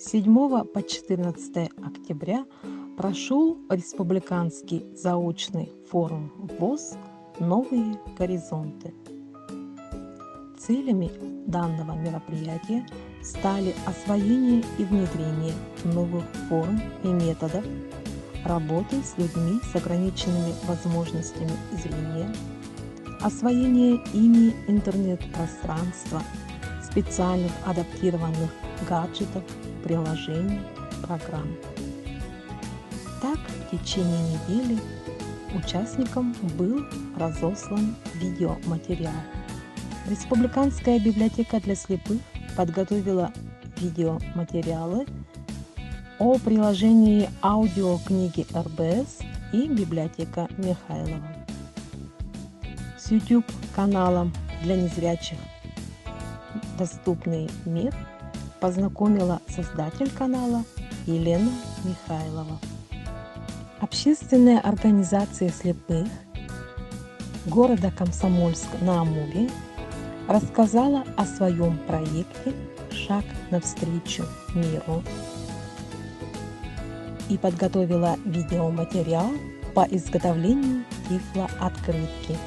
7 по 14 октября прошел республиканский заочный форум ВОС «Новые горизонты». Целями данного мероприятия стали освоение и внедрение новых форм и методов работы с людьми с ограниченными возможностями зрения, освоение ими интернет-пространства, специальных адаптированных гаджетов, приложений, программ. Так, в течение недели участникам был разослан видеоматериал. Республиканская библиотека для слепых подготовила видеоматериалы о приложении аудиокниги РБС и библиотека Михайлова. С YouTube-каналом для незрячих «Доступный мир» познакомила создатель канала Елена Михайлова. Общественная организация слепых города Комсомольск-на-Амуре рассказала о своем проекте «Шаг навстречу миру» и подготовила видеоматериал по изготовлению тифлооткрытки.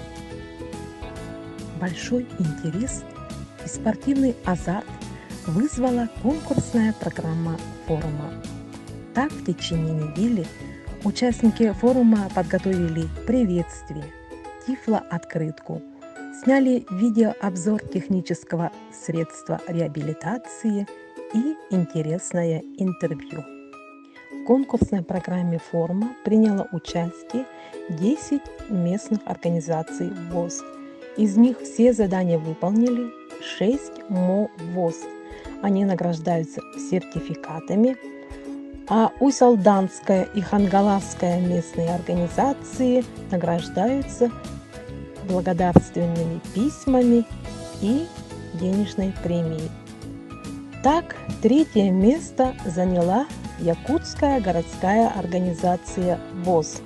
Большой интерес и спортивный азарт вызвала конкурсная программа форума. Так, в течение недели участники форума подготовили приветствие, тифлооткрытку, сняли видеообзор технического средства реабилитации и интересное интервью. В конкурсной программе форума приняло участие 10 местных организаций ВОС. Из них все задания выполнили 6 МО ВОС. Они награждаются сертификатами, а Усть-Алданская и Хангаласская местные организации награждаются благодарственными письмами и денежной премией. Так, 3-е место заняла Якутская городская организация ВОС.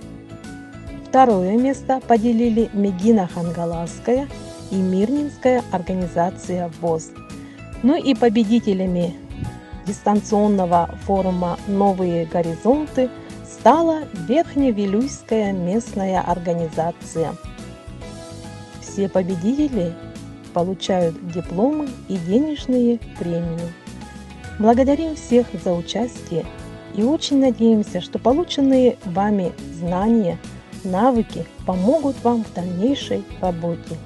2-е место поделили Мегино-Хангаласская и Мирнинская организация ВОС. Ну и победителями дистанционного форума «Новые горизонты» стала Верхневилюйская местная организация. Все победители получают дипломы и денежные премии. Благодарим всех за участие и очень надеемся, что полученные вами знания, навыки помогут вам в дальнейшей работе.